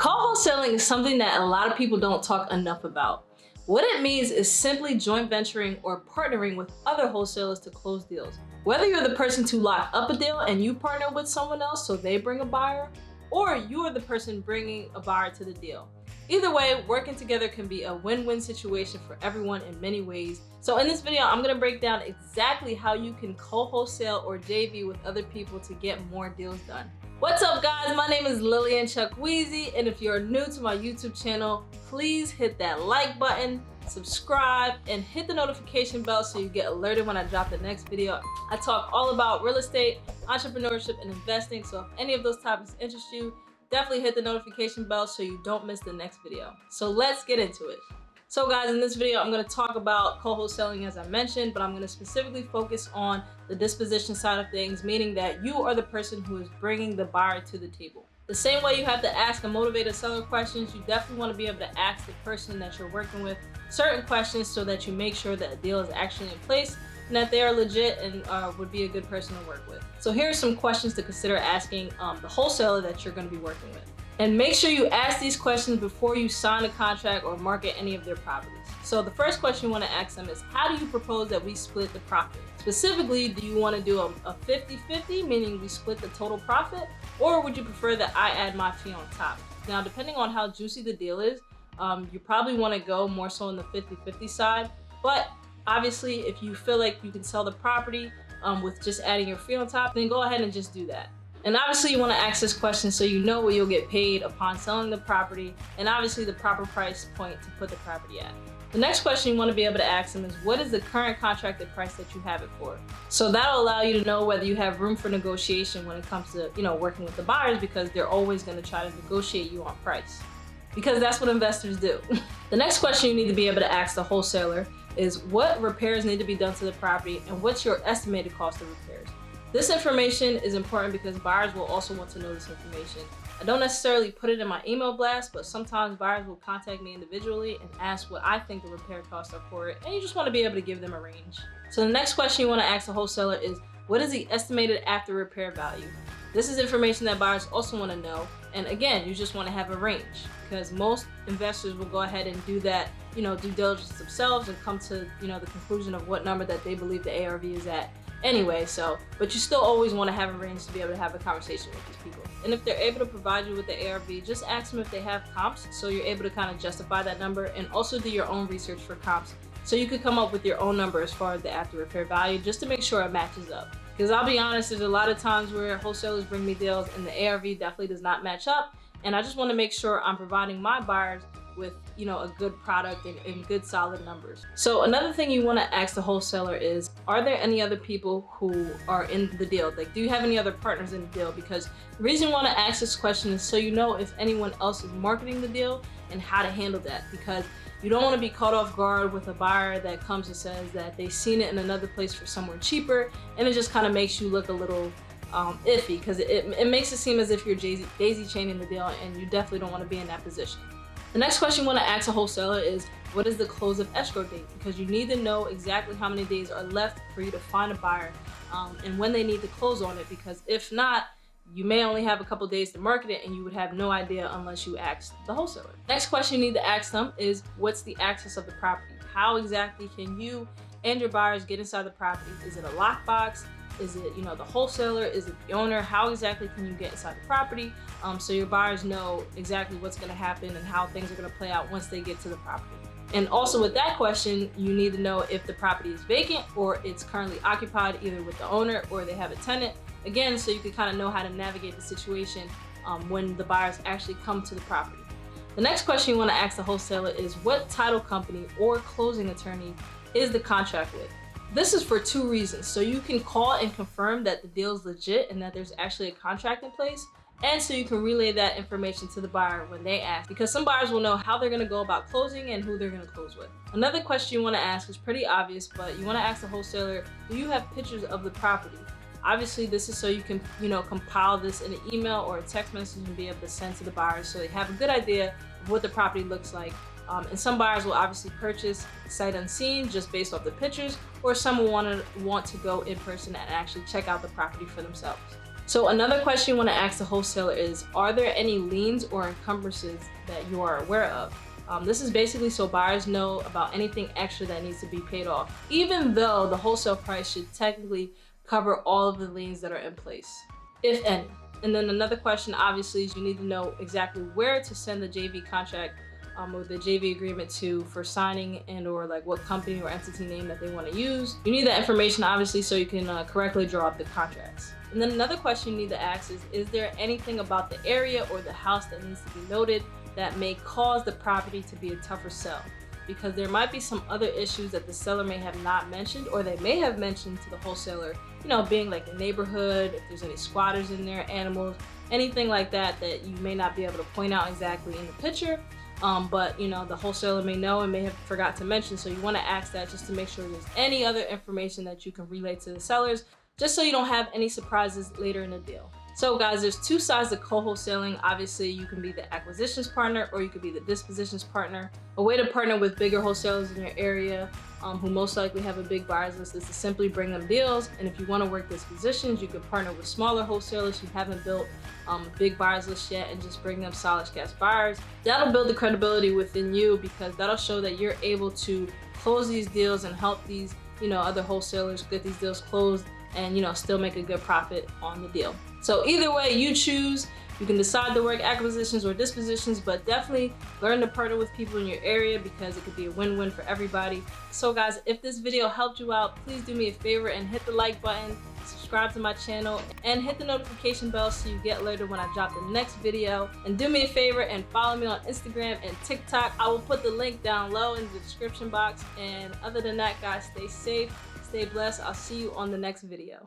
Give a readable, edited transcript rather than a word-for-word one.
Co-wholesaling is something that a lot of people don't talk enough about. What it means is simply joint venturing or partnering with other wholesalers to close deals. Whether you're the person to lock up a deal and you partner with someone else so they bring a buyer, or you are the person bringing a buyer to the deal. Either way, working together can be a win-win situation for everyone in many ways. So in this video, I'm gonna break down exactly how you can co-wholesale or JV with other people to get more deals done. What's up guys, my name is Lillian Chukwueze, and if you're new to my YouTube channel, please hit that like button, subscribe, and hit the notification bell so you get alerted when I drop the next video. I talk all about real estate, entrepreneurship, and investing, so if any of those topics interest you, definitely hit the notification bell so you don't miss the next video. So let's get into it. So guys, in this video, I'm going to talk about co-wholesaling as I mentioned, but I'm going to specifically focus on the disposition side of things, meaning that you are the person who is bringing the buyer to the table. The same way you have to ask and motivate a seller questions, you definitely want to be able to ask the person that you're working with certain questions so that you make sure that a deal is actually in place and that they are legit and would be a good person to work with. So here are some questions to consider asking the wholesaler that you're going to be working with. And make sure you ask these questions before you sign a contract or market any of their properties. So the first question you want to ask them is, how do you propose that we split the profit? Specifically, do you want to do a 50-50, meaning we split the total profit? Or would you prefer that I add my fee on top? Now, depending on how juicy the deal is, you probably want to go more so on the 50-50 side. But obviously, if you feel like you can sell the property with just adding your fee on top, then go ahead and just do that. And obviously you want to ask this question so you know what you'll get paid upon selling the property, and obviously the proper price point to put the property at. The next question you want to be able to ask them is, what is the current contracted price that you have it for? So that'll allow you to know whether you have room for negotiation when it comes to, working with the buyers, because they're always going to try to negotiate you on price, because that's what investors do. The next question you need to be able to ask the wholesaler is, what repairs need to be done to the property and what's your estimated cost of repairs? This information is important because buyers will also want to know this information. I don't necessarily put it in my email blast, but sometimes buyers will contact me individually and ask what I think the repair costs are for it, and you just want to be able to give them a range. So the next question you want to ask the wholesaler is, what is the estimated after repair value? This is information that buyers also want to know, and again, you just want to have a range, because most investors will go ahead and do that, due diligence themselves and come to, the conclusion of what number that they believe the ARV is at. Anyway, but you still always want to have a range to be able to have a conversation with these people. And if they're able to provide you with the ARV, just ask them if they have comps so you're able to kind of justify that number, and also do your own research for comps so you could come up with your own number as far as the after repair value, just to make sure it matches up. Because I'll be honest, there's a lot of times where wholesalers bring me deals and the ARV definitely does not match up, and I just want to make sure I'm providing my buyers with a good product and good solid numbers. So another thing you want to ask the wholesaler is, are there any other people who are in the deal? Like, do you have any other partners in the deal? Because the reason you want to ask this question is so you know if anyone else is marketing the deal and how to handle that, because you don't want to be caught off guard with a buyer that comes and says that they've seen it in another place for somewhere cheaper, and it just kind of makes you look a little iffy, because it makes it seem as if you're daisy chaining the deal, and you definitely don't want to be in that position. The next question you want to ask a wholesaler is, what is the close of escrow date? Because you need to know exactly how many days are left for you to find a buyer and when they need to close on it, because if not, you may only have a couple days to market it and you would have no idea unless you ask the wholesaler. Next question you need to ask them is, what's the access of the property? How exactly can you and your buyers get inside the property? Is it a lockbox? Is it, the wholesaler? Is it the owner? How exactly can you get inside the property so your buyers know exactly what's going to happen and how things are going to play out once they get to the property? And also with that question, you need to know if the property is vacant or it's currently occupied either with the owner or they have a tenant. Again, so you can kind of know how to navigate the situation when the buyers actually come to the property. The next question you want to ask the wholesaler is, what title company or closing attorney is the contract with? This is for two reasons. So you can call and confirm that the deal is legit and that there's actually a contract in place, and so you can relay that information to the buyer when they ask, because some buyers will know how they're going to go about closing and who they're going to close with. Another question you want to ask is pretty obvious, but you want to ask the wholesaler, do you have pictures of the property? Obviously, this is so you can, compile this in an email or a text message and be able to send to the buyers so they have a good idea of what the property looks like. And some buyers will obviously purchase sight unseen just based off the pictures, or some will want to go in person and actually check out the property for themselves. So another question you want to ask the wholesaler is, are there any liens or encumbrances that you are aware of? This is basically so buyers know about anything extra that needs to be paid off, even though the wholesale price should technically cover all of the liens that are in place, if any. And then another question, obviously, is you need to know exactly where to send the JV contract or the JV agreement to for signing, and or like what company or entity name that they want to use. You need that information, obviously, so you can correctly draw up the contracts. And then another question you need to ask is there anything about the area or the house that needs to be noted that may cause the property to be a tougher sell? Because there might be some other issues that the seller may have not mentioned, or they may have mentioned to the wholesaler, you know, being like the neighborhood, if there's any squatters in there, animals, anything like that that you may not be able to point out exactly in the picture. But you know, the wholesaler may know and may have forgot to mention, so you want to ask that just to make sure there's any other information that you can relay to the sellers, just so you don't have any surprises later in the deal. So guys, there's two sides to co-wholesaling. Obviously, you can be the acquisitions partner or you could be the dispositions partner. A way to partner with bigger wholesalers in your area who most likely have a big buyers list is to simply bring them deals. And if you want to work dispositions, you could partner with smaller wholesalers who haven't built a big buyers list yet and just bring them solid cash buyers. That'll build the credibility within you, because that'll show that you're able to close these deals and help these, you know, other wholesalers get these deals closed and, you know, still make a good profit on the deal. So either way you choose, you can decide to work acquisitions or dispositions, but definitely learn to partner with people in your area, because it could be a win-win for everybody. So guys, if this video helped you out, please do me a favor and hit the like button, subscribe to my channel, and hit the notification bell so you get alerted when I drop the next video. And do me a favor and follow me on Instagram and TikTok. I will put the link down low in the description box. And other than that, guys, stay safe, stay blessed. I'll see you on the next video.